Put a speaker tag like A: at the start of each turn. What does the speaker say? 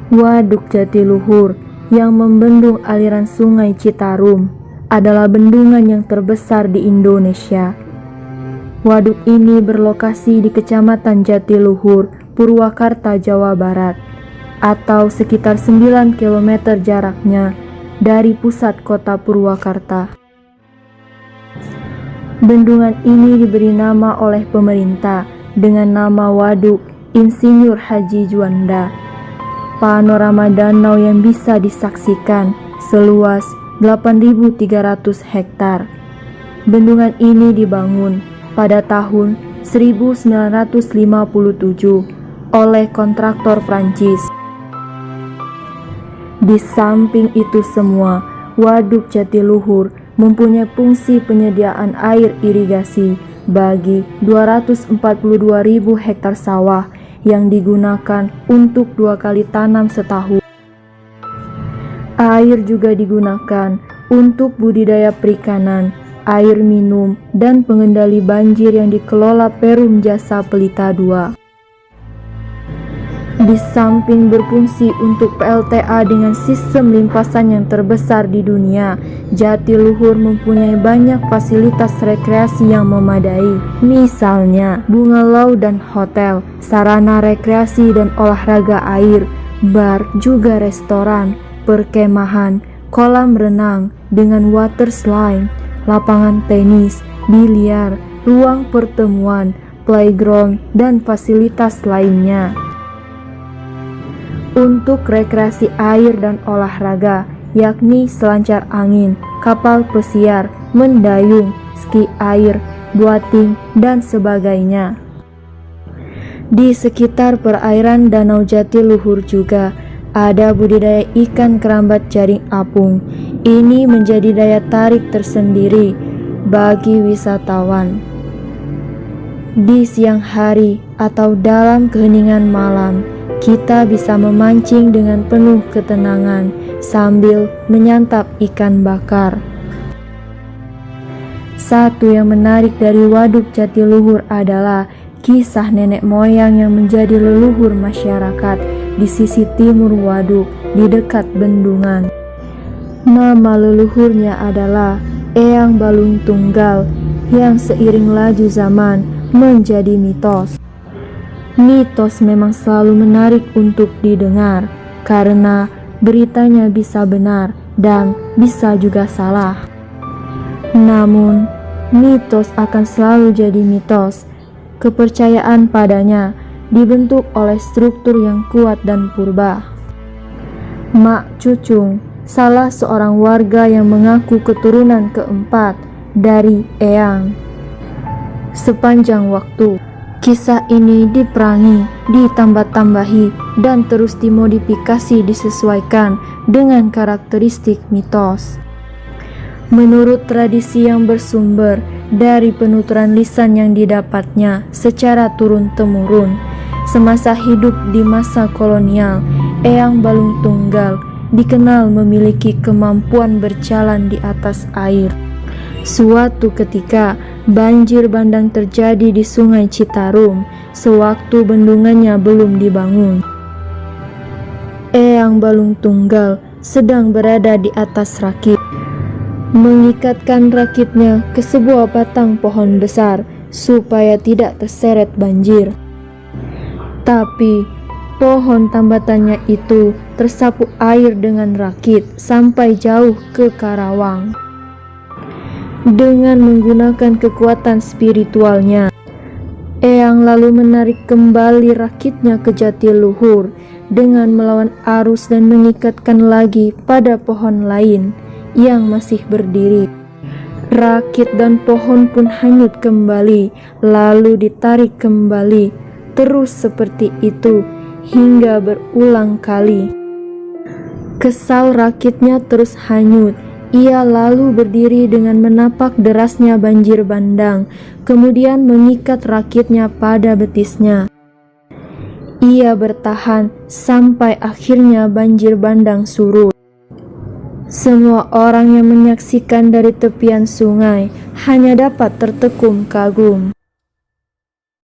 A: Waduk Jatiluhur yang membendung aliran Sungai Citarum adalah bendungan yang terbesar di Indonesia. Waduk ini berlokasi di Kecamatan Jatiluhur, Purwakarta, Jawa Barat, atau sekitar 9 km jaraknya dari pusat kota Purwakarta. Bendungan ini diberi nama oleh pemerintah dengan nama Waduk Insinyur Haji Juanda. Panorama danau yang bisa disaksikan seluas 8.300 hektar. Bendungan ini dibangun pada tahun 1957 oleh kontraktor Prancis. Di samping itu semua, Waduk Jatiluhur mempunyai fungsi penyediaan air irigasi bagi 242.000 hektar sawah yang digunakan untuk 2 kali tanam setahun. Air juga digunakan untuk budidaya perikanan, air minum, dan pengendali banjir yang dikelola Perum Jasa Pelita II. Di samping berfungsi untuk PLTA dengan sistem limpasan yang terbesar di dunia, Jatiluhur mempunyai banyak fasilitas rekreasi yang memadai. Misalnya, bungalow dan hotel, sarana rekreasi dan olahraga air, bar, juga restoran, perkemahan, kolam renang dengan water slide, lapangan tenis, biliar, ruang pertemuan, playground, dan fasilitas lainnya. Untuk rekreasi air dan olahraga, yakni selancar angin, kapal pesiar, mendayung, ski air, boating, dan sebagainya. Di sekitar perairan Danau Jatiluhur juga ada budidaya ikan kerambat jaring apung. Ini menjadi daya tarik tersendiri bagi wisatawan. Di siang hari atau dalam keheningan malam, kita bisa memancing dengan penuh ketenangan sambil menyantap ikan bakar. Satu yang menarik dari Waduk Jatiluhur adalah kisah nenek moyang yang menjadi leluhur masyarakat di sisi timur waduk di dekat bendungan. Nama leluhurnya adalah Eyang Balung Tunggal yang seiring laju zaman menjadi mitos. Mitos memang selalu menarik untuk didengar karena beritanya bisa benar dan bisa juga salah. Namun, mitos akan selalu jadi mitos. Kepercayaan padanya dibentuk oleh struktur yang kuat dan purba. Mak Cucung, salah seorang warga yang mengaku keturunan keempat dari Eyang. Sepanjang waktu, kisah ini diperangi, ditambah-tambahi, dan terus dimodifikasi disesuaikan dengan karakteristik mitos. Menurut tradisi yang bersumber dari penuturan lisan yang didapatnya secara turun-temurun, semasa hidup di masa kolonial, Eyang Balung Tunggal dikenal memiliki kemampuan berjalan di atas air. Suatu ketika, banjir bandang terjadi di Sungai Citarum sewaktu bendungannya belum dibangun. Eyang Balung Tunggal sedang berada di atas rakit, mengikatkan rakitnya ke sebuah batang pohon besar supaya tidak terseret banjir. Tapi pohon tambatannya itu tersapu air dengan rakit sampai jauh ke Karawang. Dengan menggunakan kekuatan spiritualnya, Eyang lalu menarik kembali rakitnya ke Jatiluhur dengan melawan arus dan mengikatkan lagi pada pohon lain yang masih berdiri. Rakit dan pohon pun hanyut kembali, lalu ditarik kembali, terus seperti itu hingga berulang kali. Kesal rakitnya terus hanyut. Ia lalu berdiri dengan menapak derasnya banjir bandang, kemudian mengikat rakitnya pada betisnya. Ia bertahan sampai akhirnya banjir bandang surut. Semua orang yang menyaksikan dari tepian sungai hanya dapat tertekung kagum.